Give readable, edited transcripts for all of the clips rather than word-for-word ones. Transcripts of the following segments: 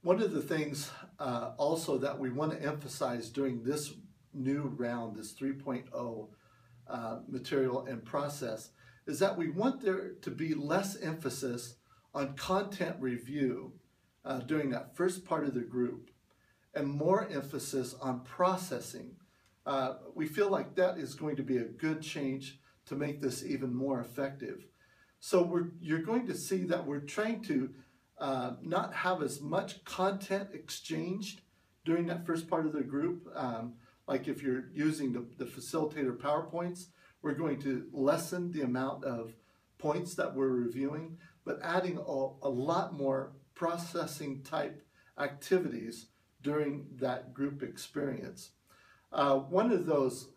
One of the things also that we want to emphasize during this new round, this 3.0 material and process, is that we want there to be less emphasis on content review during that first part of the group and more emphasis on processing. We feel like that is going to be a good change to make this even more effective. So you're going to see that we're trying to not have as much content exchanged during that first part of the group. Like if you're using the facilitator PowerPoints, we're going to lessen the amount of points that we're reviewing, but adding a lot more processing type activities during that group experience. One of those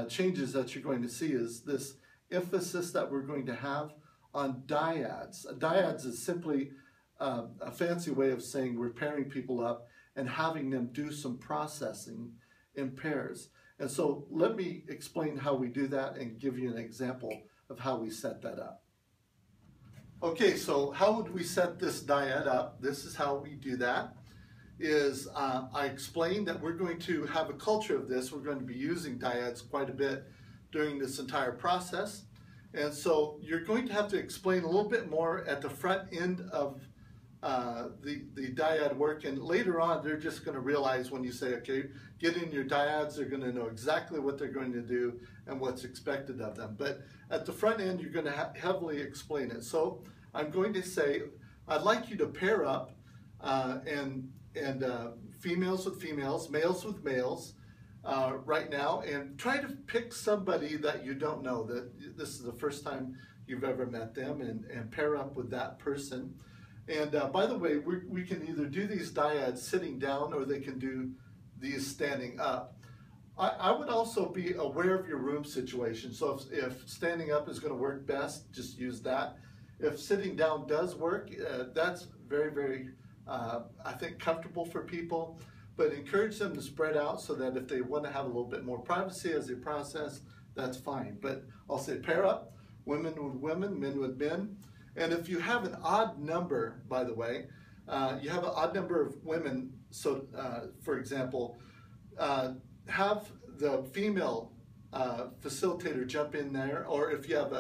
changes that you're going to see is this emphasis that we're going to have on dyads. Dyads is simply a fancy way of saying we're pairing people up and having them do some processing in pairs. And so let me explain how we do that and give you an example of how we set that up. Okay, so how would we set this dyad up? This is how we do that. I explained that we're going to have a culture of this. We're going to be using dyads quite a bit during this entire process. And so you're going to have to explain a little bit more at the front end of the dyad work, and later on they're just going to realize when you say, okay, get in your dyads, they're going to know exactly what they're going to do and what's expected of them. But at the front end, you're going to heavily explain it. So I'm going to say, I'd like you to pair up and females with females, males with males right now, and try to pick somebody that you don't know, that this is the first time you've ever met them, and pair up with that person. And by the way, we can either do these dyads sitting down or they can do these standing up. I would also be aware of your room situation. So if standing up is going to work best, just use that. If sitting down does work, that's very, very, I think, comfortable for people. But encourage them to spread out so that if they want to have a little bit more privacy as they process, that's fine. But I'll say pair up, women with women, men with men. And if you have an odd number, by the way, you have an odd number of women, so for example, have the female facilitator jump in there, or if you have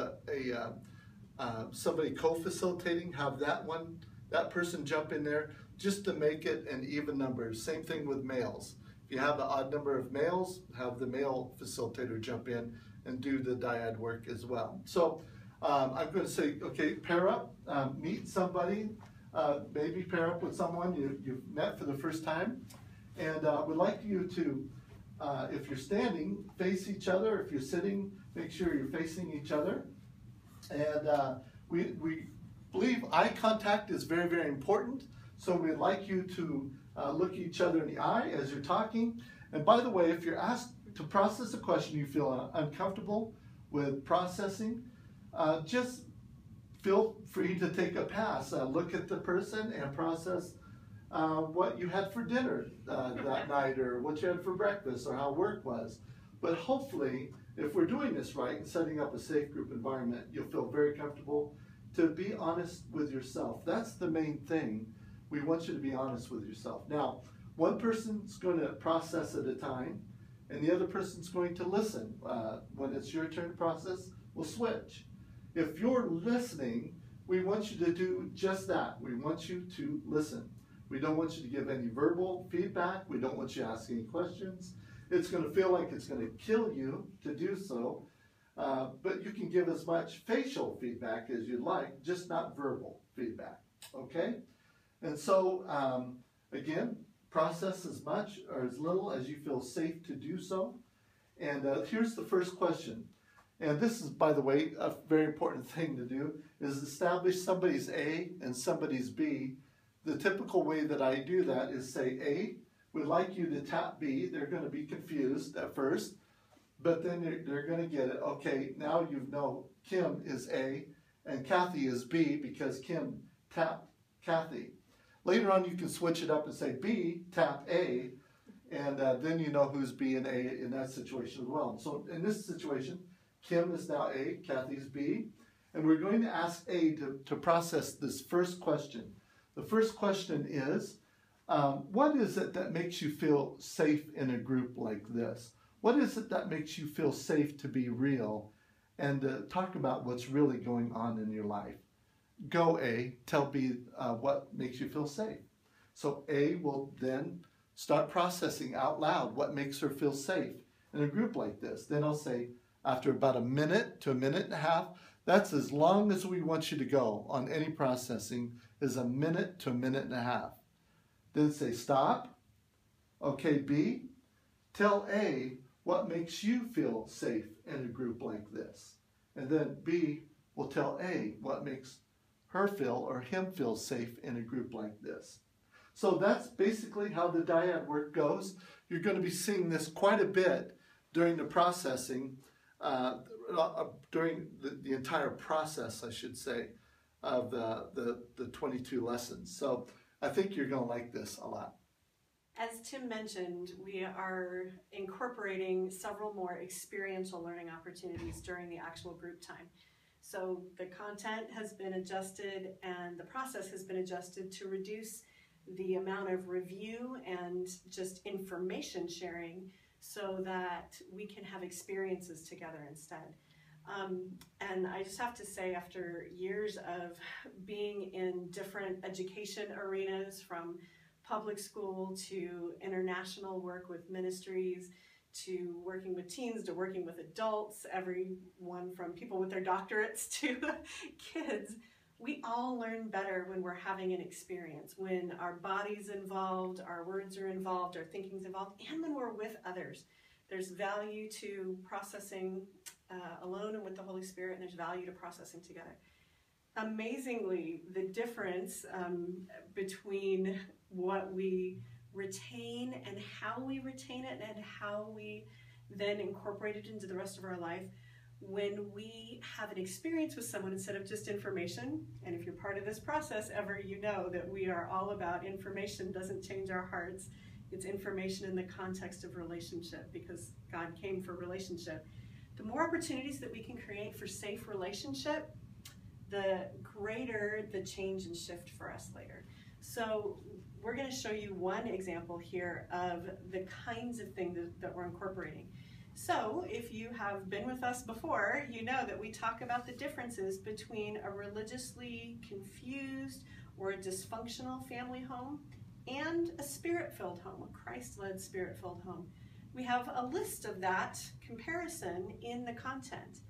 somebody co-facilitating, have that person jump in there just to make it an even number. Same thing with males. If you have an odd number of males, have the male facilitator jump in and do the dyad work as well. So I'm going to say, okay, pair up, meet somebody, maybe pair up with someone you've met for the first time, and would like you to, if you're standing, face each other. If you're sitting, make sure you're facing each other. And we believe eye contact is very, very important, so we'd like you to look each other in the eye as you're talking. And by the way, if you're asked to process a question you feel uncomfortable with processing, just feel free to take a pass. Look at the person and process what you had for dinner that night, or what you had for breakfast, or how work was. But hopefully, if we're doing this right and setting up a safe group environment, you'll feel very comfortable to be honest with yourself. That's the main thing. We want you to be honest with yourself. Now, one person's going to process at a time, and the other person's going to listen. When it's your turn to process, we'll switch. If you're listening, we want you to do just that. We want you to listen. We don't want you to give any verbal feedback. We don't want you to ask any questions. It's going to feel like it's going to kill you to do so, but you can give as much facial feedback as you'd like, just not verbal feedback, okay? And so, again, process as much or as little as you feel safe to do so. And here's the first question. And this is, by the way, a very important thing to do, is establish somebody's A and somebody's B. The typical way that I do that is say, A would like you to tap B. They're going to be confused at first, but then they're going to get it. Okay, now you know Kim is A and Kathy is B because Kim tapped Kathy. Later on, you can switch it up and say B, tap A, and then you know who's B and A in that situation as well. So in this situation, Kim is now A, Kathy's B, and we're going to ask A to process this first question. The first question is, What is it that makes you feel safe in a group like this? What is it that makes you feel safe to be real and talk about what's really going on in your life? Go A, tell B what makes you feel safe. So A will then start processing out loud what makes her feel safe in a group like this. Then I'll say, after about a minute to a minute and a half, that's as long as we want you to go on any processing, is a minute to a minute and a half. Then say, stop. Okay, B, tell A what makes you feel safe in a group like this. And then B will tell A what makes her feel or him feel safe in a group like this. So that's basically how the dyad work goes. You're going to be seeing this quite a bit during the processing, during the entire process, I should say, of the 22 lessons. So I think you're going to like this a lot. As Tim mentioned, we are incorporating several more experiential learning opportunities during the actual group time. So the content has been adjusted and the process has been adjusted to reduce the amount of review and just information sharing so that we can have experiences together instead. And I just have to say, after years of being in different education arenas, from public school to international work with ministries, to working with teens, to working with adults, everyone from people with their doctorates to kids, we all learn better when we're having an experience, when our body's involved, our words are involved, our thinking's involved, and when we're with others. There's value to processing alone and with the Holy Spirit, and there's value to processing together. Amazingly, the difference between what we retain and how we retain it and how we then incorporate it into the rest of our life, when we have an experience with someone instead of just information. And if you're part of this process ever, you know that we are all about information doesn't change our hearts. It's information in the context of relationship, because God came for relationship. The more opportunities that we can create for safe relationship, the greater the change and shift for us later. So we're going to show you one example here of the kinds of things that we're incorporating. So if you have been with us before, you know that we talk about the differences between a religiously confused or a dysfunctional family home and a spirit-filled home, a Christ-led spirit-filled home. We have a list of that comparison in the content.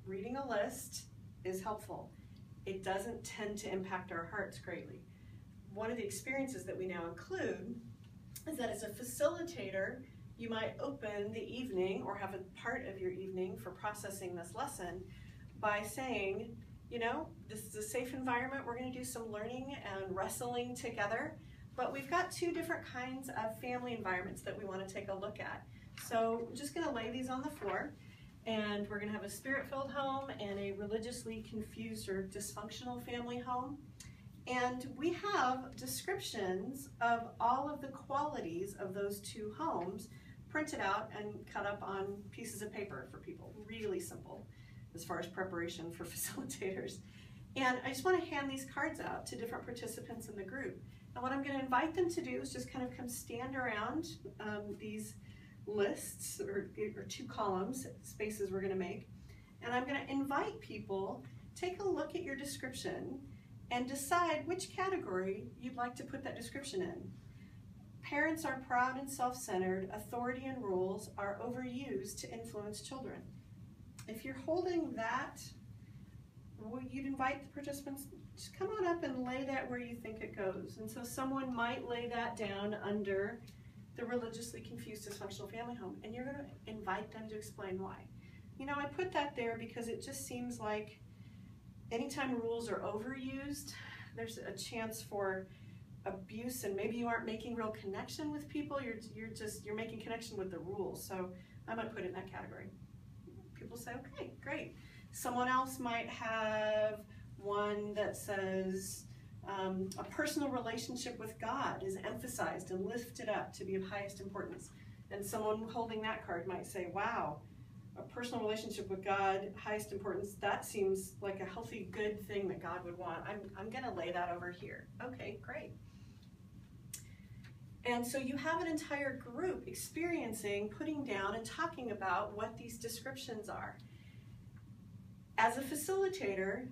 Reading a list is helpful. It doesn't tend to impact our hearts greatly. One of the experiences that we now include is that as a facilitator, you might open the evening or have a part of your evening for processing this lesson by saying, you know, this is a safe environment. We're going to do some learning and wrestling together, but we've got two different kinds of family environments that we want to take a look at. So I'm just going to lay these on the floor, and we're going to have a spirit-filled home and a religiously confused or dysfunctional family home. And we have descriptions of all of the qualities of those two homes printed out and cut up on pieces of paper for people. Really simple as far as preparation for facilitators. And I just want to hand these cards out to different participants in the group. And what I'm going to invite them to do is just kind of come stand around these lists or two columns, spaces we're going to make. And I'm going to invite people, take a look at your description and decide which category you'd like to put that description in. Parents are proud and self-centered. Authority and rules are overused to influence children. If you're holding that, you'd invite the participants, just come on up and lay that where you think it goes. And so someone might lay that down under the religiously confused dysfunctional family home, and you're going to invite them to explain why. You know, I put that there because it just seems like anytime rules are overused, there's a chance for abuse, and maybe you aren't making real connection with people. You're making connection with the rules. So I might put it in that category. People say, okay, great. Someone else might have one that says a personal relationship with God is emphasized and lifted up to be of highest importance. And someone holding that card might say, wow, a personal relationship with God, highest importance, that seems like a healthy, good thing that God would want. I'm going to lay that over here. Okay, great. And so you have an entire group experiencing, putting down, and talking about what these descriptions are. As a facilitator,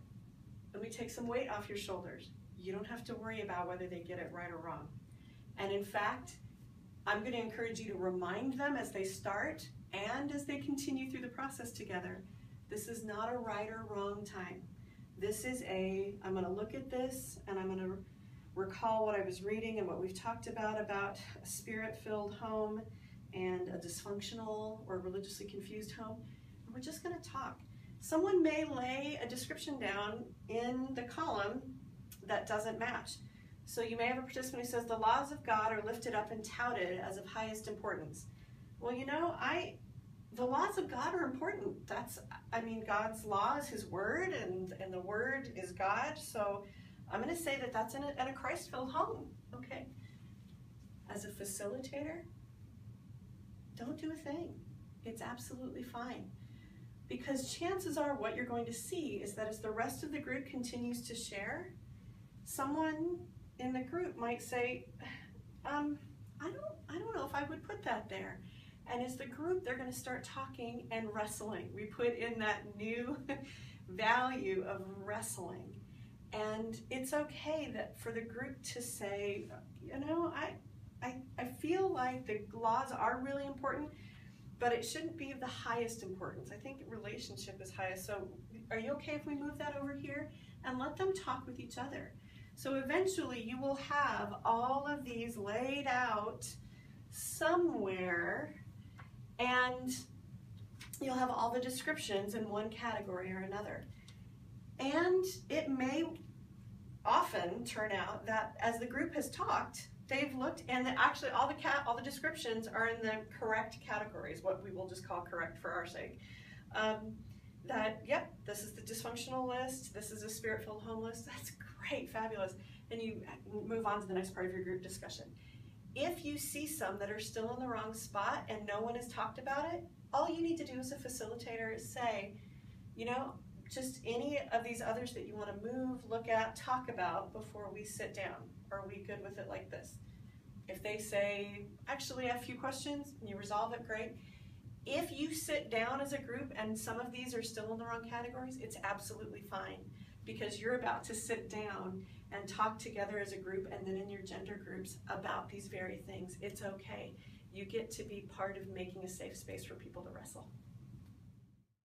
let me take some weight off your shoulders. You don't have to worry about whether they get it right or wrong. And in fact, I'm going to encourage you to remind them as they start and as they continue through the process together. This is not a right or wrong time. This is I'm going to look at this and I'm going to recall what I was reading and what we've talked about a spirit-filled home and a dysfunctional or religiously confused home. And we're just going to talk. Someone may lay a description down in the column that doesn't match. So you may have a participant who says the laws of God are lifted up and touted as of highest importance. Well, you know, the laws of God are important. God's law is his word, and the word is God. So I'm going to say that that's in a Christ-filled home. Okay. As a facilitator, don't do a thing. It's absolutely fine. Because chances are what you're going to see is that as the rest of the group continues to share, someone in the group might say, I don't know if I would put that there. And as the group, they're going to start talking and wrestling. We put in that new value of wrestling. And it's okay that for the group to say, you know, I feel like the laws are really important, but it shouldn't be of the highest importance. I think relationship is highest. So are you okay if we move that over here? And let them talk with each other. So eventually you will have all of these laid out somewhere, and you'll have all the descriptions in one category or another. And it may often turn out that as the group has talked, they've looked, and actually all the descriptions are in the correct categories, what we will just call correct for our sake. Yep, this is the dysfunctional list, this is a spirit-filled home list. That's great, fabulous. And you move on to the next part of your group discussion. If you see some that are still in the wrong spot and no one has talked about it, all you need to do as a facilitator is say, you know, just any of these others that you want to move, look at, talk about before we sit down. Are we good with it like this? If they say, actually, I have a few questions, and you resolve it, great. If you sit down as a group and some of these are still in the wrong categories, it's absolutely fine, because you're about to sit down and talk together as a group and then in your gender groups about these very things. It's okay. You get to be part of making a safe space for people to wrestle.